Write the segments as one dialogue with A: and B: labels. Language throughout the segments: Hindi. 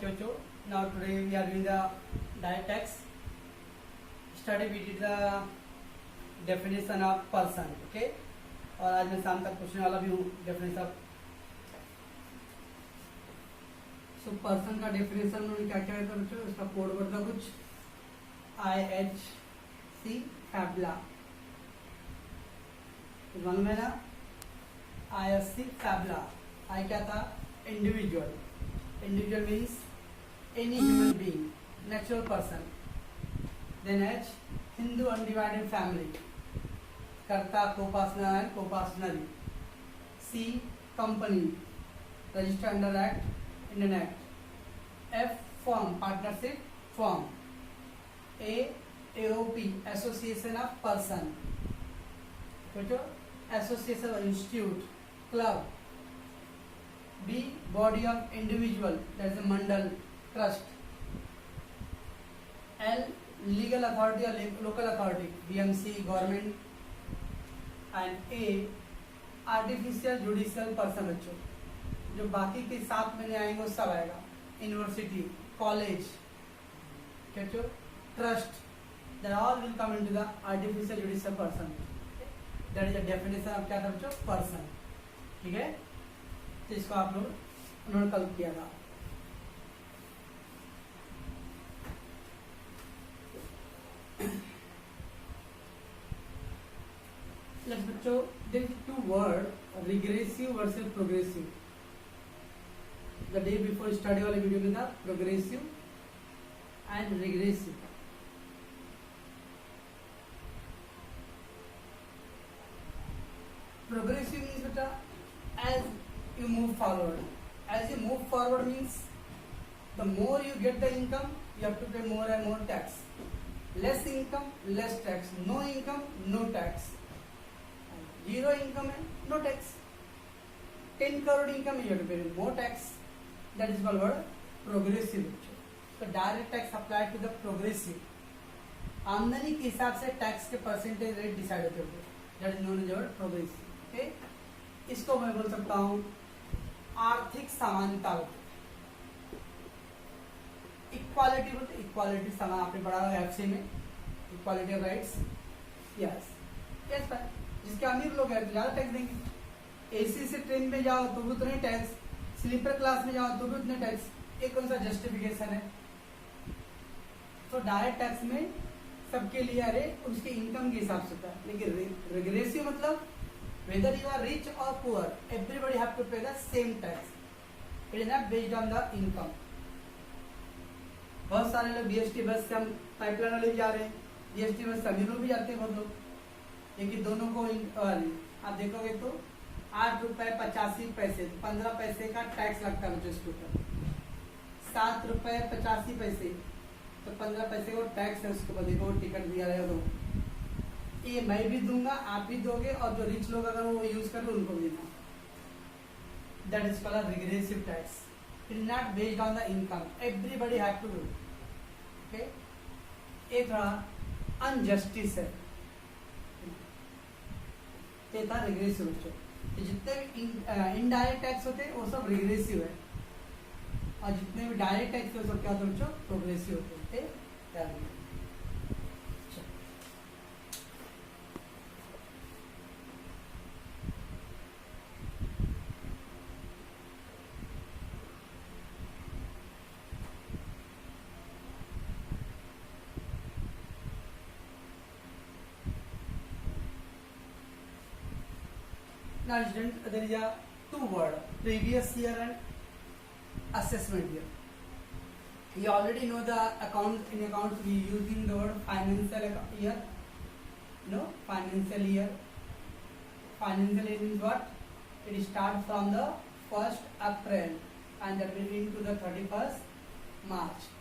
A: Okay, Ocho. Now today we are doing the direct tax. Study we did the definition of person. Okay. और आज मैं शाम तक पूछने वाला भी हूँ डेफिनेशन ऑफ सो पर्सन का डेफिनेशन में क्या क्या है बच्चों, इसका कोड वर्ड का कुछ IHC फैबला मालूम है ना। IHC फैबला आई क्या था, individual. Individual means any human being, natural person. Then H Hindu undivided family, karta coparcener and coparcenary. C company, register under act, Indian act. F firm, partnership firm. A AOP, association of person, association of institute, club. B body of individual, that is मंडल, ट्रस्ट। L लीगल अथॉरिटी और local authority, BMC government. And A artificial judicial person, बच्चों जो बाकी के 7 महीने आएंगे वो सब आएगा। University, college, trust, that all will come into the artificial judicial person. That is the definition of क्या था बच्चों, पर्सन। ठीक है, तो इसको आप लोग उन्होंने कल किया था। Let's बच्चों, there is two word, regressive versus progressive. The day before study वाले वीडियो में था progressive and regressive. Progressive means बेटा as you move forward. As you move forward means the more you get the income, you have to pay more and more tax. Less income, less tax. No income, no tax. Zero income and no tax. 10 crore income, you have to pay more tax. That is called word progressive. So direct tax applied to the progressive. आमदनी के हिसाब से टैक्स के परसेंटेज रेट डिसाइड होते हैं, that is known as word progressive. Okay, इसको मैं बोल सकता हूँ आर्थिक समानता। इक्वालिटी बोलते, इक्वालिटी समान आपने पढ़ा है एफसी में, equality of rights. Yes yes sir, जिसके अमीर लोग हैं तो ज्यादा टैक्स देंगे। एसी से ट्रेन में जाओ तो भी उतने टैक्स, स्लीपर क्लास में जाओ तो भी उतने टैक्स। एक कौन सा जस्टिफिकेशन है? तो डायरेक्ट टैक्स में सबके लिए अरे उसके इनकम के हिसाब से होता है, लेकिन रिग्रेसिव मतलब वेदर यू आर रिच और poor, everybody have to pay the same tax. It is not based on the income. बहुत सारे लोग बीएसटी बस से हम पाइपलाइन वाले भी जा रहे हैं, बीएसटी बस से अमीर लोग भी जाते हैं बहुत लोग, लेकिन दोनों को आप देखोगे तो 8 रुपए 85 पैसे, 15 पैसे का टैक्स लगता है इसके ऊपर। 7 रुपए 85 पैसे, तो 15 पैसे का टैक्स है उसके ऊपर। देखो टिकट दिया रहेगा तो ये मैं भी दूंगा, आप भी दोगे, और जो रिच लोग अगर वो यूज कर उनको भी देना। That is called regressive tax. It is not based on the income, everybody have to do. Okay, ये थोड़ा अनजस्टिस है, ये था रिग्रेसिव। जितने भी इनडायरेक्ट टैक्स होते हैं वो सब रिग्रेसिव है, और जितने भी डायरेक्ट टैक्स वो सब क्या होते हैं, प्रोग्रेसिव होते हैं। Now student, there is a two word, previous year and assessment year. You already know the account. In accounts we using the word financial year. No, financial year. Financial year means what? It starts from the 1st April and that will end to the 31st March.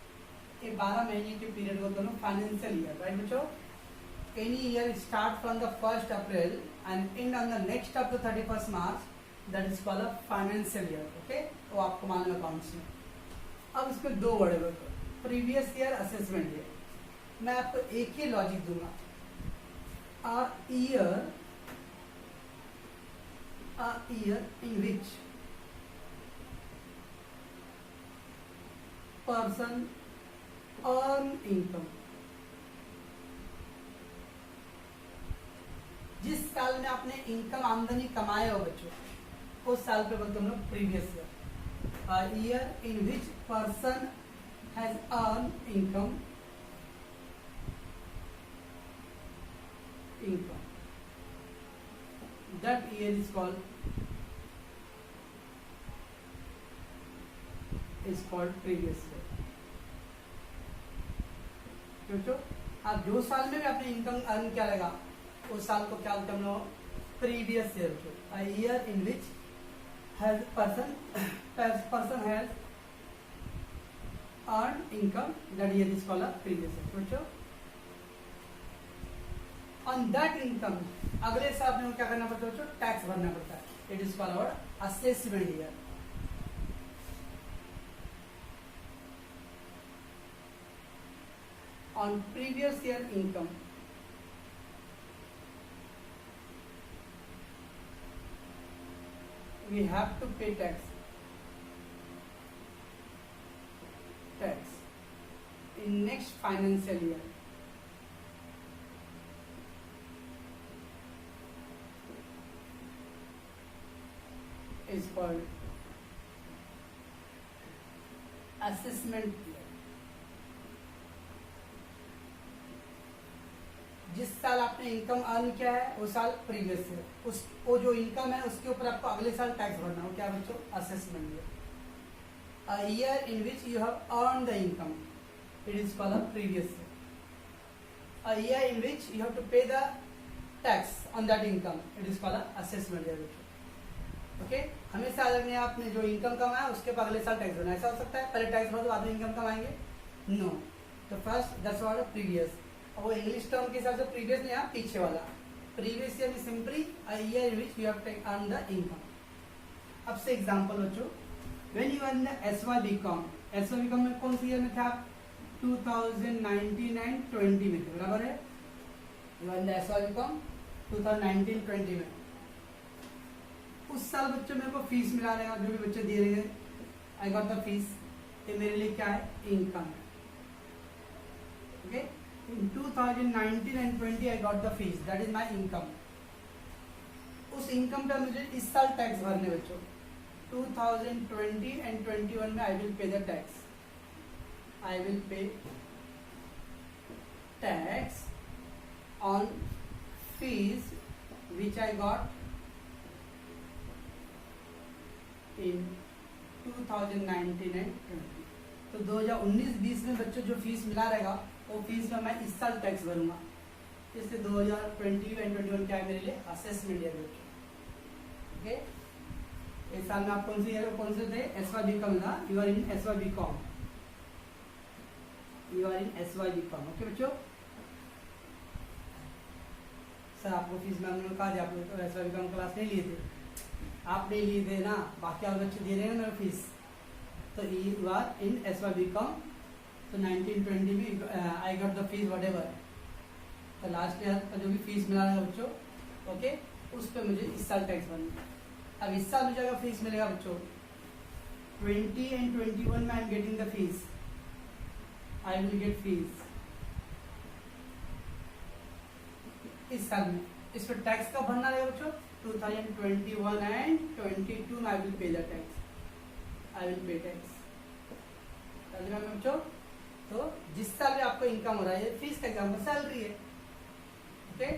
A: ये 12 महीने के पीरियड को दोनों फाइनेंशियल ईयर, राइट बच्चों? Any year start from the 1st April and end on the next of the 31st March, that is called a financial year. Okay, वो आपको मालूम है अकाउंट्स में। अब इसमें 2 वर्ड है, प्रीवियस ईयर, असेसमेंट ईयर। मैं आपको एक ही लॉजिक दूंगा, a year in which person earn income, जिस साल में आपने इनकम आमदनी कमाए हो बच्चों, उस साल पे बोलते हम लोग previous year. A year in which person has earned income, that year is called previous year. क्यों? आप जो साल में भी आपने इनकम अर्न किया रहेगा उस साल को क्या बोलते हैं हम लोग? Previous year. A year in which has person has earned income, that year is called a previous year. क्यों? On that income अगले साल में क्या करना पड़ता है बच्चों? टैक्स भरना पड़ता है. It is called our assessment year. On previous year income, we have to pay tax in next financial year. Is called assessment year. जिस साल आपने इनकम अर्न किया है वो साल प्रीवियस ईयर, उस वो जो इनकम है उसके ऊपर आपको अगले साल टैक्स भरना हो. क्या बच्चों? Assessment year. A year in which you have earned the income, it is called a previous year. A year in which you have to pay the tax on that income, it is called a assessment year. Okay हमेशा अगर आपने जो इनकम कमाया उसके बाद अगले साल टैक्स भरना. ऐसा हो सकता है पहले टैक्स भरो तो बाद में इनकम कमाएंगे? नो. तो फर्स्ट दैट्स व्हाट प्रीवियस. और वो इंग्लिश टर्म के हिसाब से प्रीवियस नहीं, यहाँ पीछे वाला. Previous year is simply a year in which you have take earn the income. अब से एग्जांपल बच्चों, when you are in the SY BCom. SY BCom में कौन सी ईयर में थे आप? 2019 एंड 20 में थे. बराबर है. You are in the SY BCom 2019-20 में. उस साल बच्चों मेरे को फीस मिला रहेगा, जो भी बच्चे दे रहे हैं. आई गॉट द फीस. ये मेरे लिए क्या है? इनकम है. Okay in 2019 and 20 I got the fees, that is my income. उस इनकम पे मुझे इस साल टैक्स भरने बच्चों. 2020 एंड 21 में I will pay the tax. I will pay tax on fees which I got in 2019 and 20. तो 2019-20 में बच्चों जो फीस मिला रहेगा वो फीस में मैं इस साल टैक्स भरूंगा. इससे 2020 एंड 21 क्या है मेरे लिए? असेसमेंट ईयर बच्चों. ओके इस साल में आप कौन सी ईयर कौन से थे? एसवाई बीकॉम था. You are in SY BCom. You are in SY BCom. Okay बच्चों. सर आपको फीस मैम ने कहा आप लोग एसवाई बीकॉम क्लास नहीं लिए थे. आप नहीं लिए थे ना, बाकी और बच्चे दे रहे हैं ना फीस. तो you are in SY BCom. तो 1920 में I got the fees whatever. तो लास्ट ईयर का जो भी फीस मिला है बच्चों, ओके उस पर मुझे इस साल टैक्स भरना. अब इस साल मुझे अगर फीस मिलेगा बच्चों 20 एंड 21 में I am getting the fees. I will get fees इस साल में. इस पर टैक्स कब भरना रहेगा बच्चों? 2021 and 22 में I will pay the tax. I will pay tax. बच्चों तो जिस साल भी आपको इनकम हो रहा है, फीस का एग्जाम्पल सैलरी है. ओके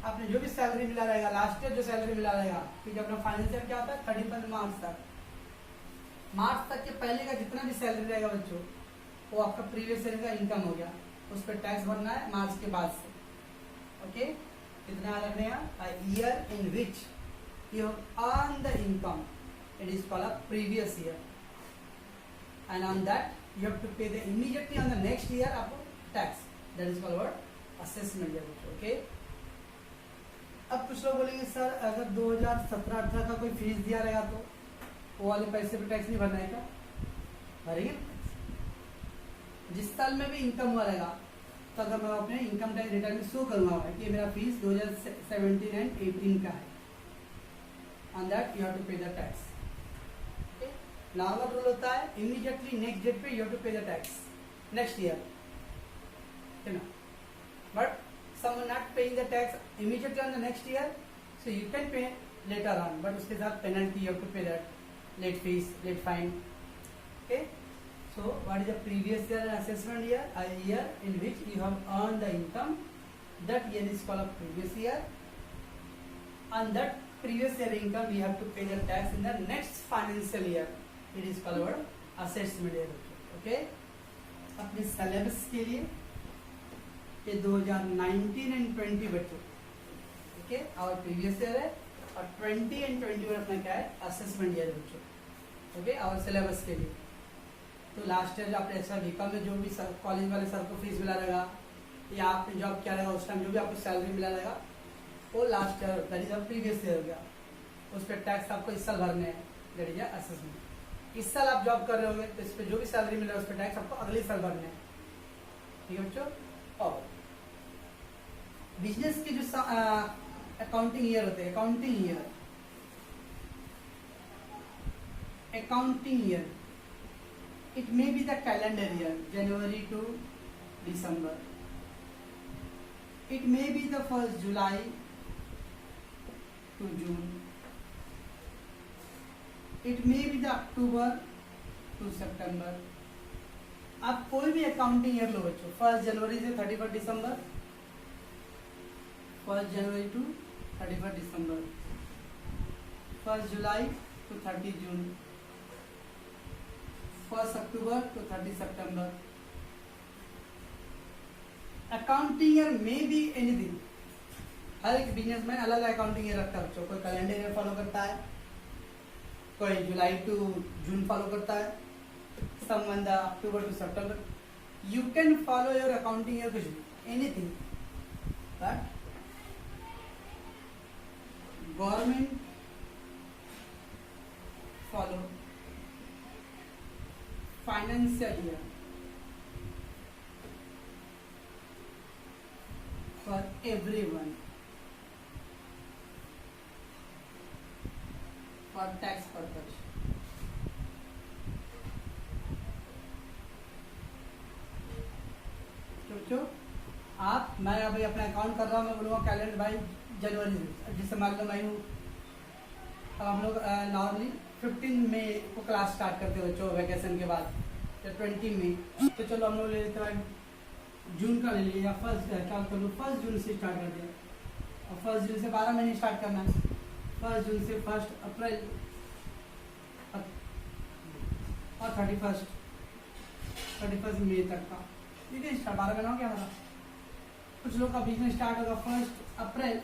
A: आपने जो भी सैलरी मिला रहेगा, लास्ट ईयर जो सैलरी मिला रहेगा, क्योंकि अपना फाइनेंस ईयर क्या होता है 31 मार्च तक. मार्च तक के पहले का जितना भी सैलरी रहेगा बच्चों वो आपका प्रीवियस ईयर का इनकम हो गया. उस पर टैक्स भरना है मार्च के बाद से. ओके कितना याद रखने हैं? अ year in which you earn the income, it is called a previous year, and on that you have to pay the immediately on the next year आपको tax, that is called what? assessment year. okay अब कुछ लोग बोलेंगे सर अगर 2017-18 का कोई फीस दिया रहेगा तो वो वाले पैसे पे टैक्स नहीं भरना है क्या? भरेंगे. जिस साल में भी इनकम हुआ रहेगा तो अगर मैं अपने इनकम टैक्स रिटर्न में शो करूंगा कि मेरा फीस 2017 एंड 18 का है, on that you have to pay the tax. Okay normal rule होता है इमीडिएटली नेक्स्ट डेट पे you have to pay the tax next year, है ना. But some not paying the tax immediately on the next year, so you can pay later on, but उसके साथ penalty you have to pay that late fees, late fine. Okay, so what is the previous year assessment year? A year in which you have earned the income. That year is called a previous year. On that previous year income, we have to pay the tax in the next financial year. It is called our assessment year. Okay? अपने सिलेबस के लिए ये 2019 एंड 20 बच्चों, ओके, और प्रीवियस ईयर है, और 20 एंड 21 अपना क्या है, असेसमेंट ईयर बच्चों. ओके, और सिलेबस के लिए तो लास्ट ईयर जो आपने एक्स्ट्रा बीकॉम में जो भी कॉलेज वाले सर को फीस मिला रहेगा या आपने जॉब किया रहेगा उस टाइम जो भी आपको सैलरी मिला रहेगा वो last year that is previous year हो गया. उस पर टैक्स आपको इस साल भरने हैं, दैट इज असेसमेंट. इस साल आप जॉब कर रहे होंगे तो इस पर जो भी सैलरी मिला है उस पर टैक्स आपको अगले साल भरने हैं. ठीक है बच्चों. और बिजनेस के जो अकाउंटिंग ईयर होते हैं, accounting year it may be the calendar year January to December, it may be the first July to June, it may be the October to September. आप कोई भी अकाउंटिंग ईयर लो बच्चों, 1 जनवरी से 31 दिसंबर, 1 जनवरी टू 31 दिसंबर, 1 जुलाई टू 30 जून, 1 अक्टूबर टू 30 सितंबर. अकाउंटिंग ईयर में बी एनीथिंग. हर एक बिजनेसमैन अलग अकाउंटिंग ईयर रखता है बच्चों. कोई कैलेंडर ईयर फॉलो करता है, कोई जुलाई टू जून फॉलो करता है, someone the October to September. You can follow your accounting year, कुछ भी anything, but government follow financial year for everyone for tax purpose. सोचो आप, मैं अभी अपना अकाउंट कर रहा हूँ, मैं बोलूँगा कैलेंडर भाई जनवरी से, जिससे मान लो मैं हूँ, अब हम लोग नॉर्मली 15 मई को क्लास स्टार्ट करते हो बच्चों वैकेशन के बाद, या 20 मई, तो चलो हम लोग ले लेते हैं जून का ले लिया, या फर्स्ट जून से स्टार्ट कर दिया, और 1 जून से 12 महीने स्टार्ट करना है, 1 जून से 1 अप्रैल और 31 मई तक का, ठीक है. 12 महीना हो गया हमारा. कुछ लोग का बिजनेस स्टार्ट होगा 1 अप्रैल,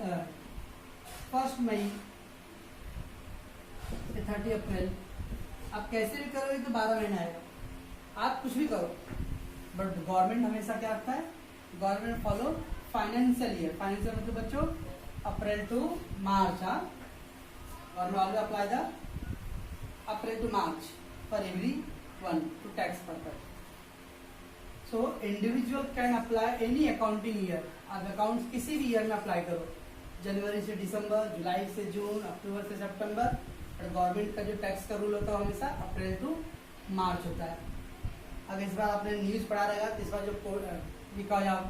A: 1 मई 30 अप्रैल. आप कैसे भी करोगे तो 12 महीना आएगा. आप कुछ भी करो, बट गवर्नमेंट हमेशा क्या रखता है, government follow financial year. Financial मतलब बच्चों April to March. Government always apply the April to March for everyone to tax purpose. So individual can apply any accounting year. आप अकाउंट किसी भी ईयर में अप्लाई करो, जनवरी से दिसंबर, जुलाई से जून, अक्टूबर से सितंबर. गवर्नमेंट का जो टैक्स का रूल होता है हमेशा अप्रैल टू मार्च होता है. अगर इस बार आपने न्यूज़ पढ़ा रहेगा तो इस बार जो बिकॉज ऑफ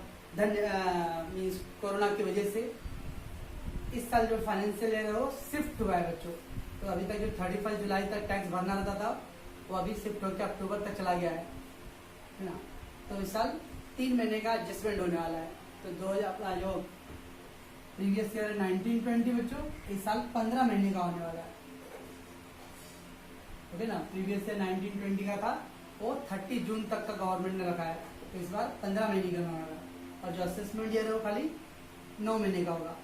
A: मीन्स कोरोना की वजह से इस साल जो फाइनेंशियल ईयर है वो शिफ्ट हुआ है बच्चों. तो अभी तक जो 31 जुलाई तक टैक्स भरना रहता था वो अभी शिफ्ट होकर अक्टूबर तक चला गया है ना. तो इस साल 3 महीने का एडजस्टमेंट होने वाला है. तो 2000 अपना जो प्रीवियस ईयर 19-20 बच्चों, इस साल 15 महीने का होने वाला है. ओके ना. प्रीवियस ईयर 19-20 का था वो 30 जून तक का गवर्नमेंट ने रखा है, तो इस बार 15 महीने का होने वाला है. और जो असेसमेंट ईयर है वो खाली 9 महीने का होगा.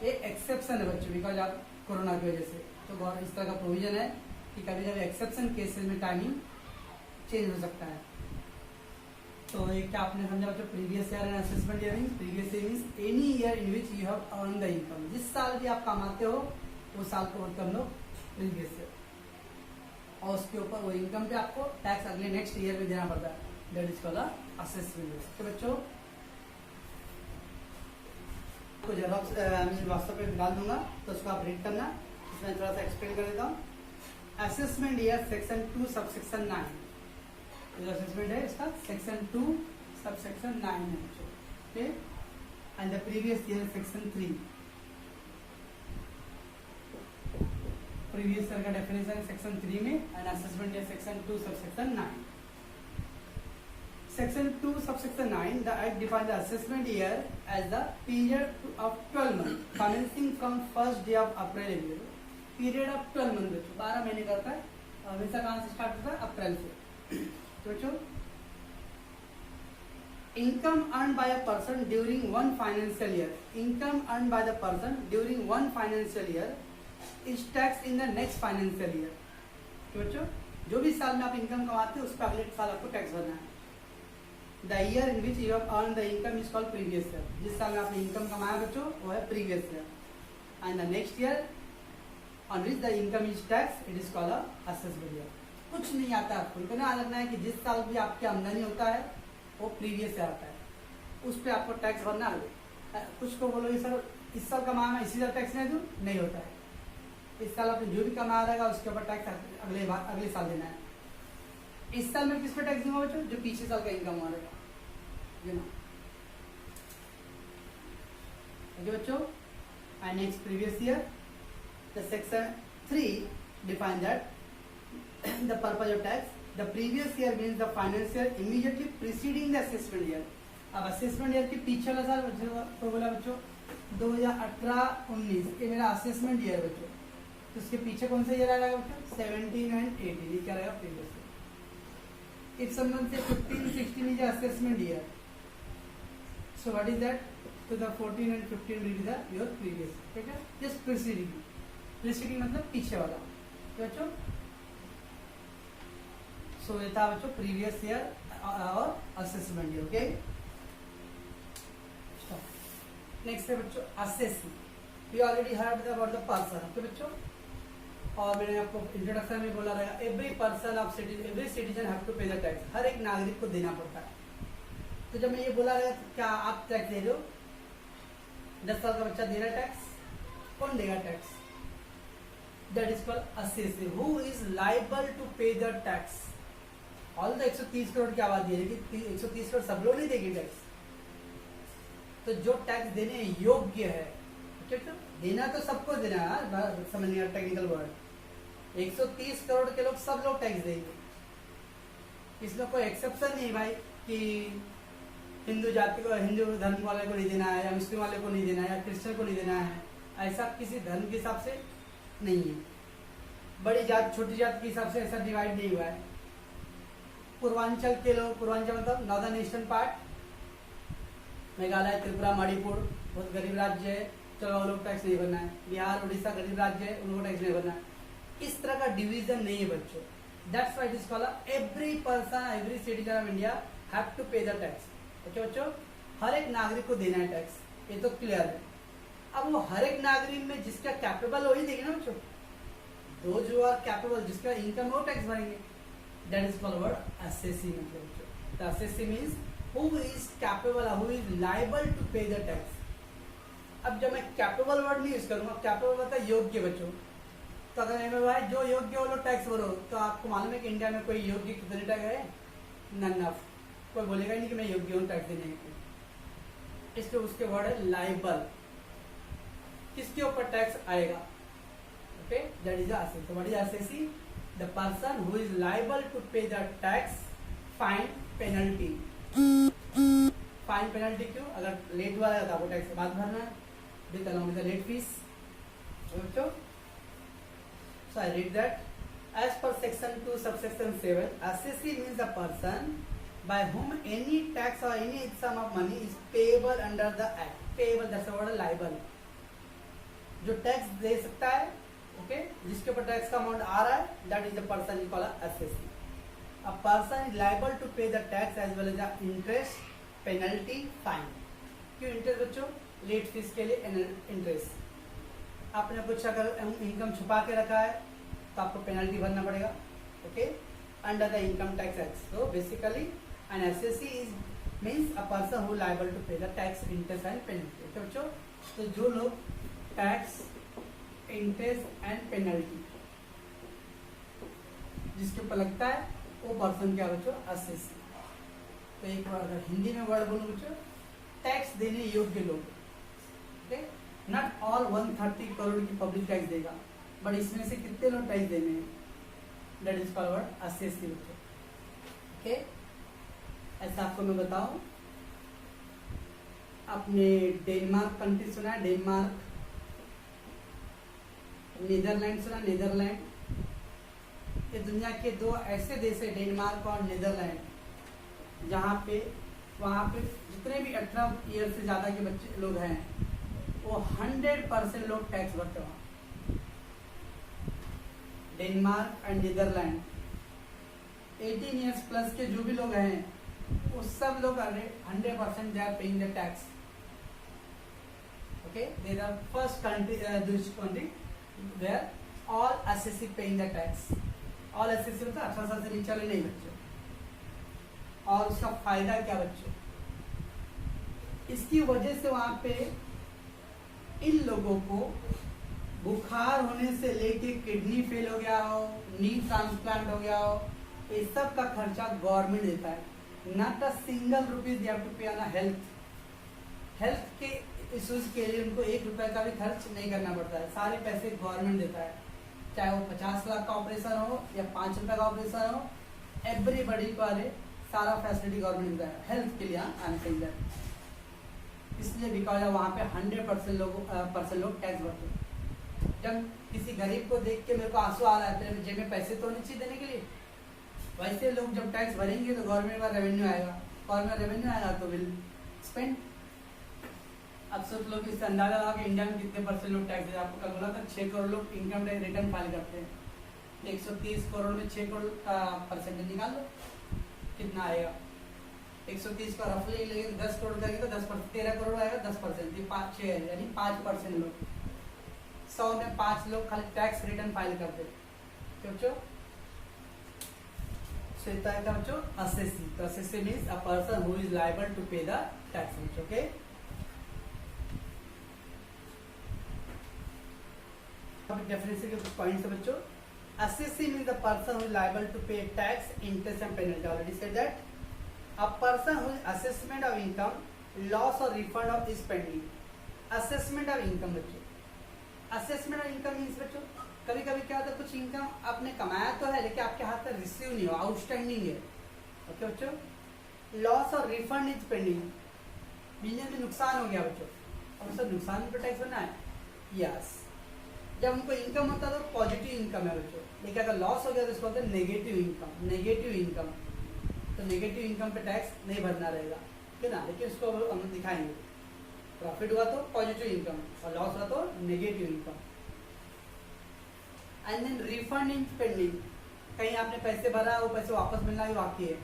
A: ये एक्सेप्शन है बच्चों, बिकॉज आप कोरोना की वजह से. तो इस तरह का प्रोविजन है कि कभी कभी एक्सेप्शन केसेस में टाइमिंग चेंज हो सकता है. तो ये क्या आपने समझा बच्चों, previous year and assessment year. Previous year means any year in which you have earn the income. जिस साल भी आप कमाते हो वो साल को बोलते हम लोग प्रीवियस ईयर, और उसके ऊपर वो इनकम पे आपको टैक्स अगले नेक्स्ट ईयर में देना पड़ता है. That is called assessment year. तो बच्चों को जेरॉक्स मैं व्हाट्सएप पे डाल दूंगा, तो उसको आप रीड करना. इसमें थोड़ा सा एक्सप्लेन कर देता हूँ. असेसमेंट ईयर सेक्शन 2 सबसेक्शन 9, जो असेसमेंट है इसका सेक्शन 2 सबसेक्शन 9 है, okay, and the previous year section 3, previous year का डेफिनेशन सेक्शन 3 में, and assessment year section 2 subsection 9. Section 2 subsection 9, the act defines the assessment year as the period of 12 months commencing from first day of April every year. Period of 12 months बच्चों 12 महीने करता है, हमेशा कहाँ से स्टार्ट होता है? अप्रैल से. तो बच्चों income earned by a person during one financial year, income earned by the person during one financial year is taxed in the next financial year. तो बच्चों जो भी साल में आप इनकम कमाते हैं उस पर अगले साल आपको टैक्स भरना है. The year in which you have earned the income is called previous year. जिस साल में आपने इनकम कमाया बच्चों वो है previous year. And the next year on which the income is taxed, it is called a assessment year. कुछ नहीं आता आपको, इतना याद रखना है कि जिस साल भी आपकी आमदनी होता है वो प्रीवियस ईयर आता है, उस पर आपको टैक्स भरना है. कुछ को बोलोगे सर इस साल कमाया मैं इसी साल टैक्स नहीं दूँ, नहीं होता है. इस साल आपने जो भी कमाया रहेगा उसके ऊपर टैक्स अगले साल देना है. इस साल में किस पे टैक्स दूंगा बच्चों? जो पिछले साल का इनकम हुआ रहेगा, यू नो. ओके बच्चों, and next previous year, the section 3 define that the purpose of tax. The previous year means the financial year immediately preceding the assessment year. अब असेसमेंट ईयर के पीछे वाला साल तो बोला बच्चों 2018-19, ये मेरा असेसमेंट ईयर बच्चों. तो उसके पीछे कौन सा ईयर आएगा बच्चों? 17 एंड 18, ये क्या रहेगा? Previous year. If someone say 15-16 is the assessment year, so what is that? So the 14 and 15 will be the your previous, ठीक है? Just preceding, preceding मतलब पीछे वाला, बच्चों. So ये था बच्चों previous year और assessment year, okay? Next है बच्चों assessing. We already heard about the person, okay बच्चों? और मैंने आपको इंट्रोडक्शन में बोला रहेगा every person of every citizen have to pay the tax. हर एक नागरिक को देना पड़ता है. तो जब मैं ये बोला रहेगा तो क्या आप टैक्स दे रहे हो? 10 साल का बच्चा दे रहा है टैक्स, कौन देगा tax? That is called assessee. Who is liable to pay the tax? All the 130 crore की आबादी है, लेकिन 130 करोड़ सब लोग नहीं देंगे टैक्स. तो जो टैक्स देने योग्य है, देना तो सबको देना है, समझ नहीं टेक्निकल वर्ड. 130 करोड़ के लोग सब लोग टैक्स देंगे. इसमें कोई एक्सेप्शन नहीं भाई कि हिंदू जाति को, हिंदू धर्म वाले को नहीं देना है, या मुस्लिम वाले को नहीं देना है, या क्रिश्चियन को नहीं देना है. ऐसा किसी धर्म के हिसाब से नहीं है. बड़ी जात छोटी जात के हिसाब से ऐसा डिवाइड नहीं हुआ है. पूर्वांचल के लोग, पूर्वांचल मतलब northern eastern part, Meghalaya, Tripura, Manipur बहुत गरीब राज्य है, चलो लोग टैक्स नहीं भरना है. बिहार, उड़ीसा गरीब राज्य है, उनको टैक्स नहीं भरना है. इस तरह का डिवीजन नहीं है बच्चों. That's why it is called every person, every citizen of India have to pay the tax. Okay बच्चों, हर एक नागरिक को देना है टैक्स, ये तो क्लियर है. अब वो हर एक नागरिक में जिसका कैपेबल वही देगी ना बच्चों. दो जो आर कैपेबल, जिसका इनकम वो टैक्स भरेंगे. That is called word assessee. मतलब बच्चों the assessee means who is capable, who is liable to pay the tax. अब जब मैं कैपेबल वर्ड नहीं यूज करूंगा, कैपेबल मतलब योग्य बच्चों. तो अगर भाई जो योग्य वो लोग टैक्स भरो, तो आपको मालूम है कि इंडिया में कोई योग्य कितने टैक्स है? None of. कोई बोलेगा नहीं कि मैं योग्य हूँ टैक्स देने के. इसलिए उसके वर्ड है लाइबल. किसके ऊपर टैक्स आएगा? Okay, that is assessee. What is assessee? The person who is liable to pay the tax, fine, penalty. Fine penalty क्यों? अगर लेट हुआ है तो आपको टैक्स के बाद भरना है, with along with the late fees. बच्चों, so I read that as per section 2 subsection 7, assessee means the person by whom any tax or any sum of money is payable under the act. Payable, that's the word liable. जो टैक्स दे सकता है, ओके, जिसके ऊपर टैक्स का अमाउंट आ रहा है, that is the person you call assessee. A person is liable to pay the tax as well as the interest, penalty, fine. क्यों इंटरेस्ट बच्चों? लेट फीस के लिए इंटरेस्ट. आपने कुछ अगर इनकम छुपा के रखा है तो आपको पेनल्टी भरना पड़ेगा, okay, under the income tax act. So basically an assessee is means a person who liable to pay the tax, interest and penalty. Okay बच्चों, तो जो लोग टैक्स, इंटरेस्ट एंड पेनल्टी जिसके ऊपर लगता है वो पर्सन क्या बच्चों, असेसी। तो एक बार अगर हिंदी में वर्ड बोलूं बच्चों, टैक्स देने योग्य लोग। ओके, नॉट ऑल 130 करोड़ की पब्लिक टैक्स देगा, बट इसमें से कितने लोग टैक्स देने हैं, that is called word assessee बच्चों। ओके, ऐसा आपको मैं बताऊं, आपने डेनमार्क कंट्री सुना है, डेनमार्क, नीदरलैंड सुना, नीदरलैंड। ये दुनिया के दो ऐसे देश है, डेनमार्क और नीदरलैंड, जहाँ पे वहाँ पे जितने भी 18 ईयर से ज़्यादा के बच्चे लोग हैं वो 100% लोग टैक्स भरते हैं। Denmark and Netherland 18 years plus के जो भी लोग हैं वो सब लोग 100% they are paying the tax. Okay, they are first country where all assessee paying the tax। all assessee मतलब 18 साल से नीचे वाले नहीं बच्चों। और उसका फायदा क्या बच्चों, इसकी वजह से वहां पे इन लोगों को बुखार होने से लेके किडनी फेल हो गया हो, नी ट्रांसप्लांट हो गया हो, ये सब का खर्चा गवर्नमेंट देता है। Not a single rupees they have to pay on health के इश्यूज के लिए उनको 1 रुपए का भी खर्च नहीं करना पड़ता है, सारे पैसे गवर्नमेंट देता है। चाहे वो 50 लाख का ऑपरेशन हो या 5 रुपए का ऑपरेशन हो, एवरीबडी को सारा फैसिलिटी गवर्नमेंट देता है हेल्थ के लिए आने चाहिए। इसलिए बिकॉज वहाँ पे 100% लोग टैक्स भरते हैं। जब किसी गरीब को देख के मेरे को आंसू आ रहा है, मेरे जेब में पैसे तो नहीं चाहिए देने के लिए, वैसे लोग जब टैक्स भरेंगे तो गवर्नमेंट का रेवेन्यू आएगा, गवर्नमेंट रेवेन्यू आएगा तो विल स्पेंड। अब सोच लो कि इससे अंदाजा लगा कि इंडिया में कितने परसेंट लोग टैक्स देते हैं। आपको कल बोला था 6 करोड़ लोग इनकम टैक्स रिटर्न फाइल करते हैं, 130 करोड़ में 6 करोड़ का परसेंटेज निकाल लो कितना आएगा। 130 का रफली लेंगे 10 करोड़ करेंगे तो 10%, 13 करोड़ आएगा, 10%, 5 6 यानी 5% लोग, 100 में 5 लोग खाली टैक्स रिटर्न फाइल करते हैं बच्चों। बच्चों असेसी, तो assessee means a person who is liable to pay the tax बच्चों। ओके, डेफिनेशन के कुछ पॉइंट्स है बच्चों। Assessee means the person who is liable to pay tax, interest and penalty. Already said that a person whose assessment of income, loss or refund of is pending। assessment of income बच्चों, assessment of income मीन्स बच्चों कभी कभी क्या होता है, कुछ इनकम आपने कमाया तो है लेकिन आपके हाथ में रिसीव नहीं हो, आउटस्टैंडिंग है। ओके बच्चों, लॉस और रिफंड इज पेंडिंग, बिजनेस में नुकसान हो गया बच्चों, और सर नुकसान पर टैक्स भरना है। यस, जब हमको इनकम होता है तो पॉजिटिव इनकम है बच्चों, लेकिन अगर लॉस हो गया तो इसको बोलते हैं नेगेटिव इनकम। नेगेटिव इनकम तो नेगेटिव इनकम पे टैक्स नहीं भरना रहेगा, ठीक है ना, लेकिन उसको हम दिखाएंगे। प्रॉफिट हुआ तो पॉजिटिव इनकम और लॉस हुआ तो negative income. And then refund in pending, कहीं आपने पैसे भरा वो पैसे वापस मिलना भी बाकी है,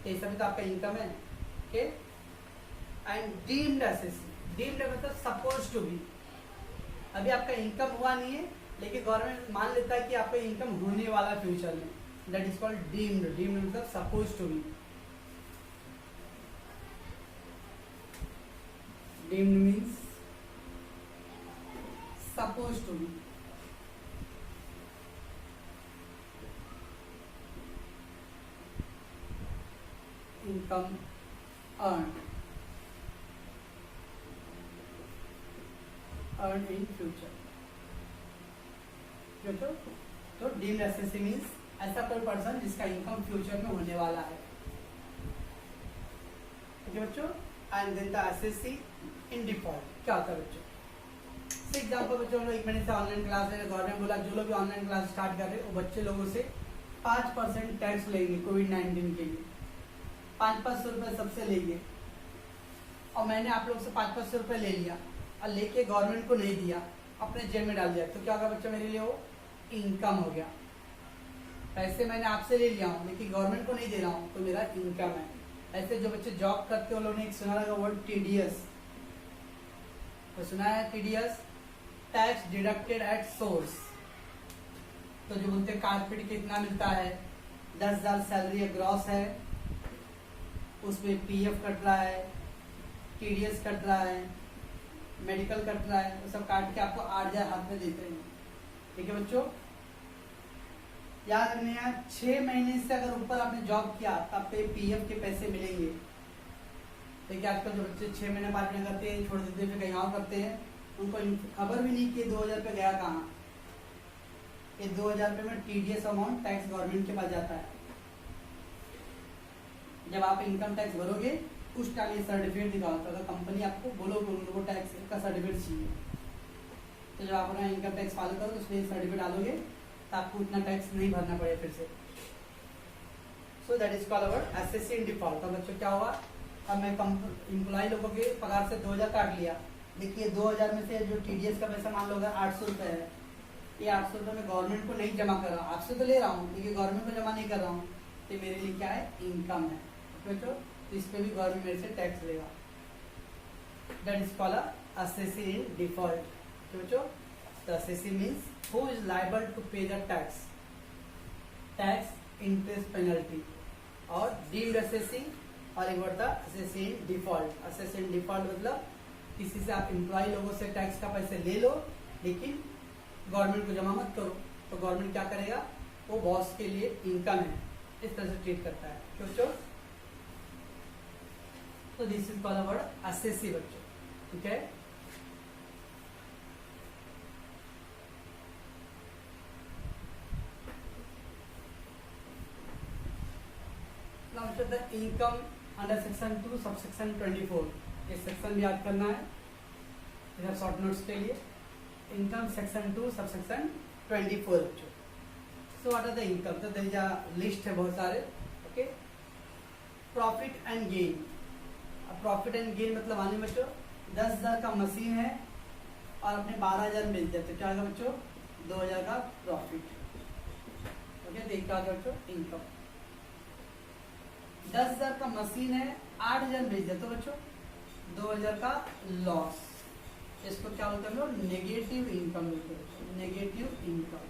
A: ये सभी तो आपका इनकम है। Okay, and deemed assessee, deemed मतलब सपोज टू बी, अभी आपका इनकम हुआ नहीं है लेकिन गवर्नमेंट मान लेता है कि आपका इनकम होने वाला फ्यूचर में, that is called deemed। deemed मतलब supposed to be, deemed means supposed to be। income earned in future। तो deemed assessee means ऐसा कोई पर्सन जिसका इनकम फ्यूचर में होने वाला है। ठीक है बच्चों, and then the assessee in default क्या होता है बच्चों। फॉर एग्जांपल बच्चों, हम लोग 1 महीने से ऑनलाइन क्लास ले, गवर्नमेंट बोला जो लोग भी ऑनलाइन क्लास स्टार्ट कर रहे हैं वो बच्चे लोगों से 5% टैक्स लेंगे कोविड-19 के लिए, 500 रुपये सबसे लेंगे। और मैंने आप लोग से 500 रुपये ले लिया और लेके गवर्नमेंट को नहीं दिया, अपने जेब में डाल दिया, तो क्या होगा बच्चों, मेरे लिए वो इनकम हो गया। पैसे मैंने आपसे ले लिया हूँ लेकिन गवर्नमेंट को नहीं दे रहा हूँ, तो मेरा इनकम है। ऐसे जो बच्चे जॉब करते हैं, उन्होंने एक सुना होगा वर्ड टीडीएस, तो सुना है TDS, tax deducted at source. तो जो बोलते हैं कारपेट कितना मिलता है, 10,000 सैलरी ग्रॉस है, उसमें पीएफ कट रहा है, टीडीएस कट रहा है, मेडिकल कट रहा है, वो सब काट के आपको 8,000 हाथ में देते हैं। ठीक है बच्चों, याद रखने यार 6 महीने से अगर ऊपर आपने जॉब किया तब पे पीएफ के पैसे मिलेंगे। देखिए आजकल जो बच्चे 6 महीने 5 महीने करते हैं, छोड़ देते हैं, फिर कहीं और करते हैं, उनको खबर भी नहीं कि 2000 रुपये गया कहाँ। ये 2000 रुपये में टीडीएस अमाउंट टैक्स गवर्नमेंट के पास जाता है। जब आप इनकम टैक्स भरोगे उस टाइम ये सर्टिफिकेट निकालता है। अगर कंपनी आपको बोलोगे उनको टैक्स का सर्टिफिकेट चाहिए, तो जब आप अपना इनकम टैक्स फाइल करो तो उसमें सर्टिफिकेट डालोगे तो आपको उतना टैक्स नहीं भरना पड़े फिर से। So that is called our SSC in default. तो बच्चों क्या हुआ, अब मैं एम्प्लॉय लोगों के पगार से 2000 काट लिया। देखिए 2000 में से जो टीडीएस का पैसा मान लो अगर 800 रुपये है, ये 800 रुपये में गवर्नमेंट को नहीं जमा कर रहा हूँ, आपसे तो ले रहा हूँ लेकिन गवर्नमेंट को जमा नहीं कर रहा हूँ, तो मेरे लिए क्या है, इनकम है। तो इस पे भी गवर्नमेंट मेरे से टैक्स लेगा। That is called assessee in default. बच्चों assessee means who is liable to pay the tax, tax interest penalty, और डीम्ड एसएससी और एक वर्ड था assessee in default. Assessee in default मतलब किसी से आप एम्प्लॉय लोगों से टैक्स का पैसे ले लो लेकिन गवर्नमेंट को जमा मत करो, तो गवर्नमेंट क्या करेगा, वो बॉस के लिए इनकम है, इस तरह से ट्रीट करता है। बच्चों तो this is called word SSC बच्चों, ठीक है। Now the income under section 2 subsection 24, ये सेक्शन भी याद करना है इधर शॉर्ट नोट्स के लिए। इनकम सेक्शन 2 सबसेक्शन 24 बच्चों। So what are the income, तो देयर इज अ लिस्ट है बहुत सारे, okay. Profit and gain, profit and gain मतलब आने बच्चों 10,000 का मशीन है और अपने 12,000 मिल जाए तो क्या होगा बच्चों, 2,000 का प्रॉफिट, ओके। देखा गया बच्चों इनकम। 10,000 का मशीन है, 8,000 बेच जाए तो बच्चों 2,000 का लॉस। इसको क्या बोलते हैं हम लोग, नेगेटिव इनकम बोलते हैं, नेगेटिव इनकम।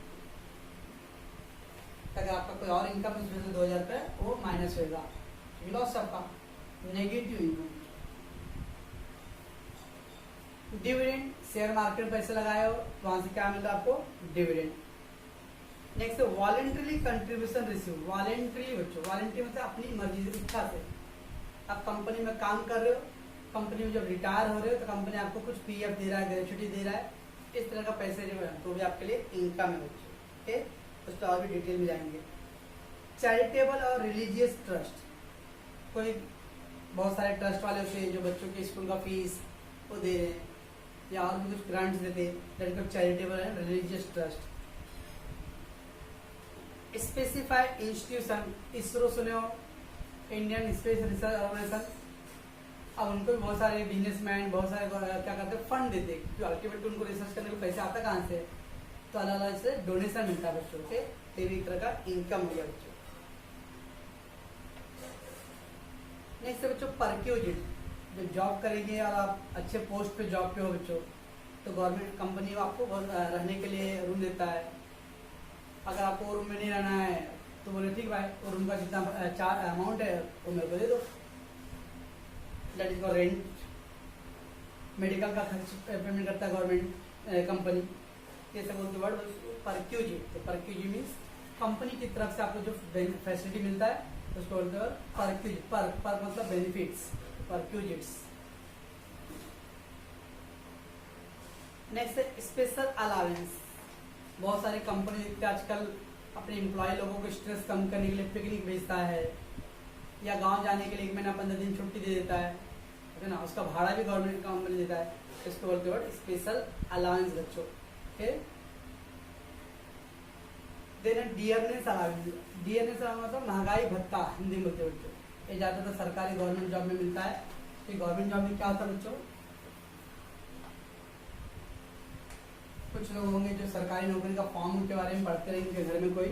A: अगर आपका कोई और इनकम उसमें से 2,000 रुपये वो माइनस होगा, लॉस आपका, negative income. Dividend, share market में पैसे लगाए हो तो वहां से क्या मिलता है आपको, dividend. Next voluntary contribution receive, voluntary बच्चों, वॉलेंट्री मतलब अपनी मर्जी से, इच्छा से। आप कंपनी में काम कर रहे हो, कंपनी में जब रिटायर हो रहे हो तो कंपनी आपको कुछ पीएफ दे रहा है, ग्रेच्युटी दे रहा है, इस तरह का पैसे जो है तो भी आपके लिए इनकम है बच्चों, ओके। उस पर और भी डिटेल में जाएंगे। चैरिटेबल और रिलीजियस ट्रस्ट, कोई बहुत सारे ट्रस्ट वाले होते हैं जो बच्चों के स्कूल का फीस वो दे रहे हैं या और भी कुछ ग्रांट्स देते हैं, that is charitable and religious trust. Specified institution, ISRO सुने हो, इंडियन स्पेस रिसर्च ऑर्गेनाइजेशन। अब उनको भी बहुत सारे बिजनेसमैन बहुत सारे क्या करते हैं, फंड देते हैं, क्योंकि अल्टीमेटली उनको रिसर्च करने को पैसा आता कहाँ से, तो अलग अलग से डोनेशन मिलता है बच्चों के, तो एक तरह का इनकम हो गया बच्चों। नेक्स्ट है बच्चों परक्यूजिट, जब जॉब करेंगे और आप अच्छे पोस्ट पे जॉब पे हो बच्चों तो गवर्नमेंट कंपनी आपको रहने के लिए रूम देता है। अगर आपको रूम में नहीं रहना है तो बोले ठीक भाई, वो रूम का जितना अमाउंट है वो मेरे को दे दो, दैट इज रेंट। मेडिकल का खर्च पेमेंट करता है गवर्नमेंट कंपनी, ये सब बोलते वर्ड परक्यूजी। तो परक्यूजी मीन्स कंपनी की तरफ से आपको जो फैसिलिटी मिलता है उसको बोलते हैं परक्यूजी। पर मतलब बेनिफिट्स, परक्यूजिट्स। नेक्स्ट है स्पेशल अलावेंस, बहुत सारे कंपनी आजकल अपने एम्प्लॉय लोगों को स्ट्रेस कम करने के लिए पिकनिक भेजता है या गांव जाने के लिए 1 महीना 15 दिन छुट्टी दे देता है ना, उसका भाड़ा भी गवर्नमेंट कंपनी देता है, इसको बोलते हैं स्पेशल अलावेंस बच्चों, okay. Then dearness allowance, dearness allowance मतलब महंगाई भत्ता हिंदी में बोलते हैं बच्चों। ये ज़्यादातर सरकारी गवर्नमेंट जॉब में मिलता है। तो गवर्नमेंट जॉब में क्या होता है बच्चों, कुछ लोग होंगे जो सरकारी नौकरी का फॉर्म के बारे में पढ़ते रहेंगे घर में कोई,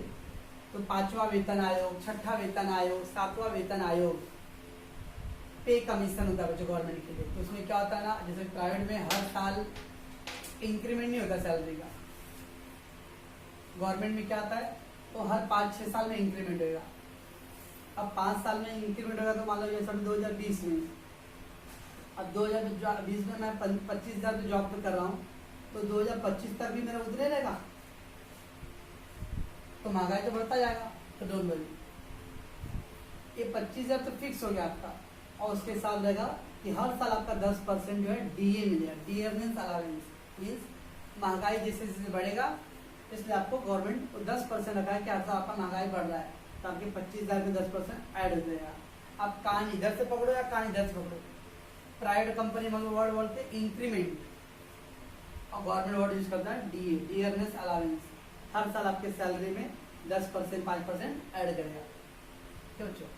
A: तो 5वां वेतन आयोग, 6ठा वेतन आयोग, 7वां वेतन आयोग, पे कमीशन होता है बच्चों गवर्नमेंट के लिए। तो उसमें क्या होता है ना, जैसे प्राइवेट में हर साल इंक्रीमेंट नहीं होता सैलरी का, गवर्नमेंट में क्या होता है तो हर 5-6 साल में इंक्रीमेंट होगा। अब 5 साल में इंक्रीमेंट होगा तो मान लो जैसे 2020 में, अब 2020 में मैं 25,000 तो जॉब पे कर रहा हूँ तो 2025 तक भी मेरा उतरे रहेगा। तो तो महंगाई तो बढ़ता जाएगा। तो डोंट वरी, ये 25,000 तो फिक्स हो गया आपका, और उसके साथ रहेगा कि हर साल आपका 10% जो है डीए मिलेगा। डीए मीन्स अलावेंस, मीन्स महंगाई जैसे जैसे बढ़ेगा, इसलिए आपको गवर्नमेंट 10% रखा है कि हर साल आपका महंगाई बढ़ रहा है, तो आपके 25,000 में 10% ऐड हो जाएगा। आप कान इधर से पकड़ो या कान इधर से पकड़ो, प्राइवेट कंपनी में वर्ड बोलते हैं इंक्रीमेंट, और गवर्नमेंट वर्ड यूज करता है डीए, डियरनेस अलावेंस। हर साल आपके सैलरी में 10% 5% ऐड करेगा। क्यों बच्चों?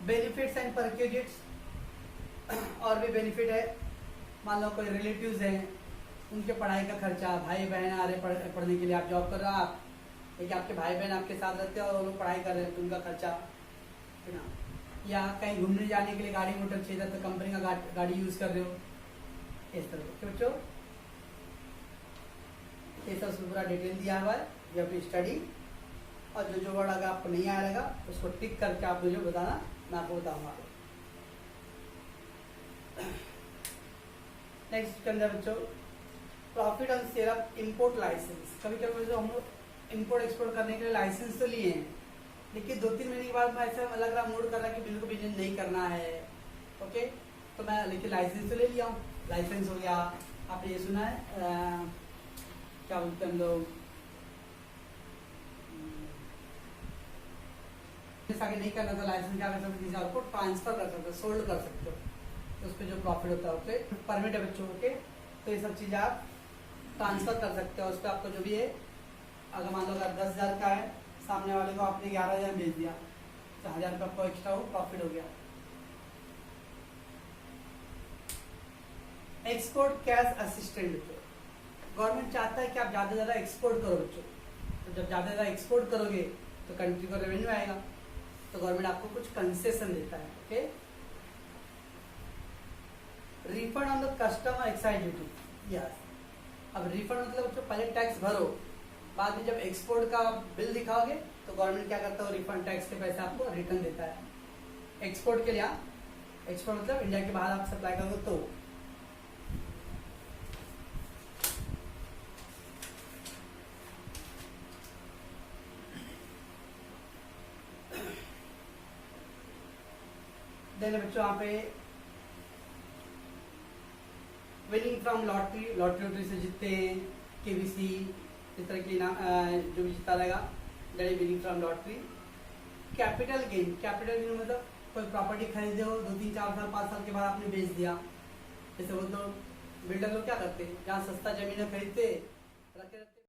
A: बेनिफिट्स एंड परक्यूजिट्स, और भी बेनिफिट है। मान लो कोई रिलेटिव्स हैं, उनके पढ़ाई का खर्चा, भाई बहन आ रहे पढ़ने के लिए, आप जॉब कर रहे हो, आप एक आपके भाई बहन आपके साथ रहते हो और वो लोग पढ़ाई कर रहे हैं, तो उनका खर्चा है ना। या कहीं घूमने जाने के लिए गाड़ी मोटर चाहिए था, तो कंपनी का गाड़ी यूज कर रहे हो, इस तरह से। बच्चों ये सब पूरा डिटेल दिया हुआ है, यू हैव टू स्टडी, और जो जो वर्ड अगर आपको नहीं आ रहेगा उसको टिक करके आप मुझे बताना, मैं आपको बताऊंगा। नेक्स्ट के अंदर बच्चों profit on sale of import license. कभी कभी जो हम लोग इम्पोर्ट एक्सपोर्ट करने के लिए लाइसेंस तो लिए हैं, लेकिन 2-3 महीने के बाद मैं ऐसा लग रहा मूड कर रहा है कि बिल्कुल बिजनेस नहीं करना है, ओके, तो मैं लेकिन लाइसेंस तो ले लिया हूँ। लाइसेंस हो गया, आपने ये सुना है क्या बोलते हैं हम लोग, आगे नहीं करना था लाइसेंस, क्या कर सकते हो, आपको ट्रांसफर कर सकते हो, सोल्ड कर सकते हो, तो उस पर जो प्रॉफिट होता है ओके, परमिट है बच्चों, ओके। तो ये सब चीज़ आप ट्रांसफर कर सकते हो, उस पर आपको जो भी है, अगर मान लो अगर 10,000 का है, सामने वाले को आपने 11,000 भेज दिया, तो 1,000 रुपये आपको एक्स्ट्रा हो, प्रॉफिट हो गया। एक्सपोर्ट कैश असिस्टेंट, गवर्नमेंट चाहता है कि आप ज़्यादा से ज़्यादा एक्सपोर्ट करो बच्चों, तो जब ज़्यादा से ज़्यादा एक्सपोर्ट करोगे तो कंट्री को रेवेन्यू आएगा, तो गवर्नमेंट आपको कुछ कंसेशन देता है, okay. Refund on the custom excise duty, yes. अब रिफंड मतलब बच्चों पहले टैक्स भरो, बाद में जब एक्सपोर्ट का बिल दिखाओगे तो गवर्नमेंट क्या करता है, रिफंड टैक्स के पैसे आपको रिटर्न देता है। एक्सपोर्ट के लिए, एक्सपोर्ट मतलब इंडिया के बाहर आप सप्लाई करोगे तो। देन बच्चों यहाँ पे विनिंग फ्रॉम लॉटरी, लॉटरी से जीतते हैं, केबीसी इस तरह की जो भी जीता रहेगा, that is winning from lottery. Capital gain, capital gain मतलब कोई प्रॉपर्टी खरीदे हो, 2-3-4 साल 5 साल के बाद आपने बेच दिया, जैसे वो तो बिल्डर लोग क्या करते हैं, जहाँ सस्ता जमीन खरीदते रखे रहते